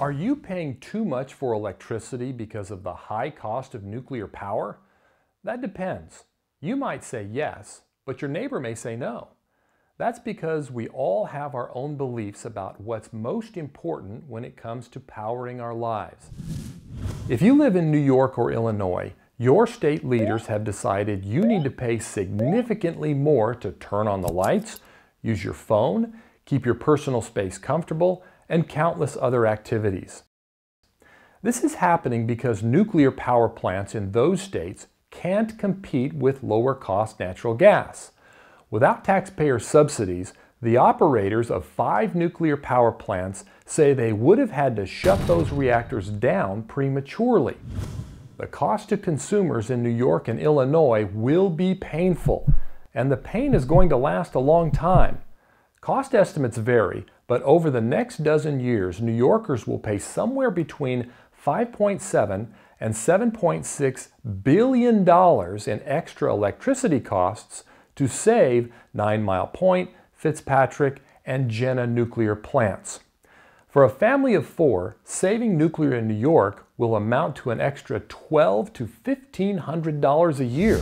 Are you paying too much for electricity because of the high cost of nuclear power? That depends. You might say yes, but your neighbor may say no. That's because we all have our own beliefs about what's most important when it comes to powering our lives. If you live in New York or Illinois, your state leaders have decided you need to pay significantly more to turn on the lights, use your phone, keep your personal space comfortable, and countless other activities. This is happening because nuclear power plants in those states can't compete with lower-cost natural gas. Without taxpayer subsidies, the operators of 5 nuclear power plants say they would have had to shut those reactors down prematurely. The cost to consumers in New York and Illinois will be painful, and the pain is going to last a long time. Cost estimates vary, but over the next dozen years, New Yorkers will pay somewhere between $5.7 and $7.6 billion in extra electricity costs to save 9 Mile Point, Fitzpatrick, and Jenna nuclear plants. For a family of 4, saving nuclear in New York will amount to an extra $1,200 to $1,500 a year.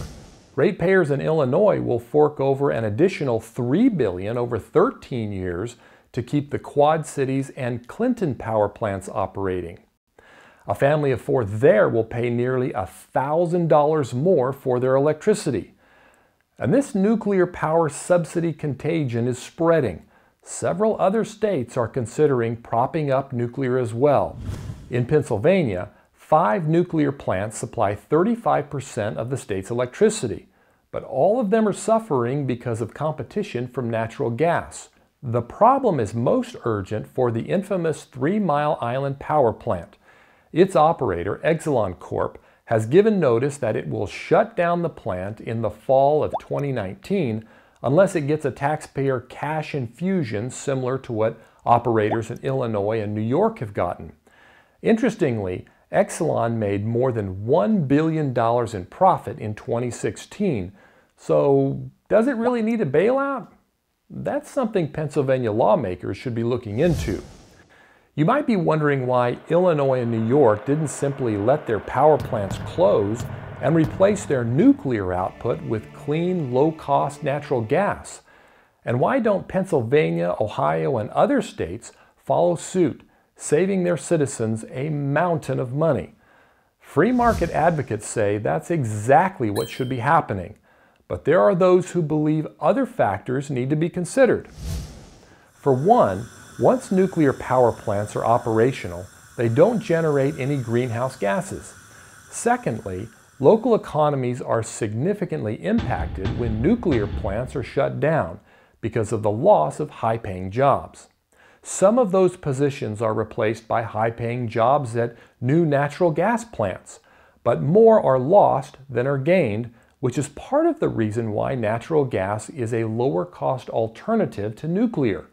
Ratepayers in Illinois will fork over an additional $3 billion over 13 years to keep the Quad Cities and Clinton power plants operating. A family of 4 there will pay nearly $1,000 more for their electricity. And this nuclear power subsidy contagion is spreading. Several other states are considering propping up nuclear as well. In Pennsylvania, 5 nuclear plants supply 35% of the state's electricity, but all of them are suffering because of competition from natural gas. The problem is most urgent for the infamous 3 Mile Island power plant. Its operator, Exelon Corp., has given notice that it will shut down the plant in the fall of 2019 unless it gets a taxpayer cash infusion similar to what operators in Illinois and New York have gotten. Interestingly, Exelon made more than $1 billion in profit in 2016, so does it really need a bailout? That's something Pennsylvania lawmakers should be looking into. You might be wondering why Illinois and New York didn't simply let their power plants close and replace their nuclear output with clean, low-cost natural gas. And why don't Pennsylvania, Ohio, and other states follow suit, saving their citizens a mountain of money? Free market advocates say that's exactly what should be happening, but there are those who believe other factors need to be considered. For one, once nuclear power plants are operational, they don't generate any greenhouse gases. Secondly, local economies are significantly impacted when nuclear plants are shut down because of the loss of high-paying jobs. Some of those positions are replaced by high-paying jobs at new natural gas plants, but more are lost than are gained, which is part of the reason why natural gas is a lower-cost alternative to nuclear.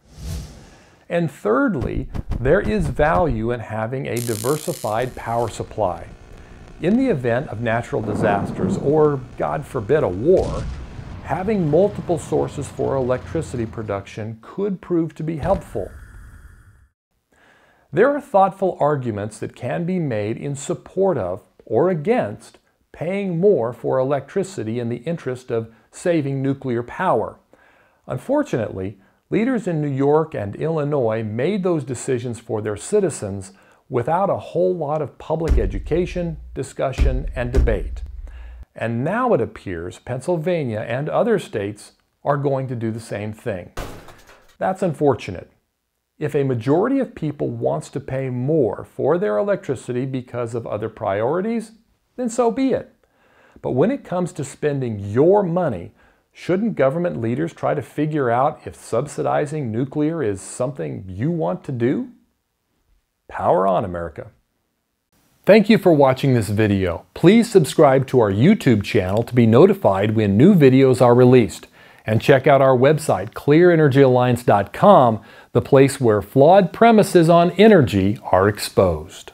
And thirdly, there is value in having a diversified power supply. In the event of natural disasters, or God forbid a war, having multiple sources for electricity production could prove to be helpful. There are thoughtful arguments that can be made in support of or against paying more for electricity in the interest of saving nuclear power. Unfortunately, leaders in New York and Illinois made those decisions for their citizens without a whole lot of public education, discussion, and debate. And now it appears Pennsylvania and other states are going to do the same thing. That's unfortunate. If a majority of people wants to pay more for their electricity because of other priorities, then so be it. But when it comes to spending your money, shouldn't government leaders try to figure out if subsidizing nuclear is something you want to do? Power on, America. Thank you for watching this video. Please subscribe to our YouTube channel to be notified when new videos are released. And check out our website, clearenergyalliance.com, the place where flawed premises on energy are exposed.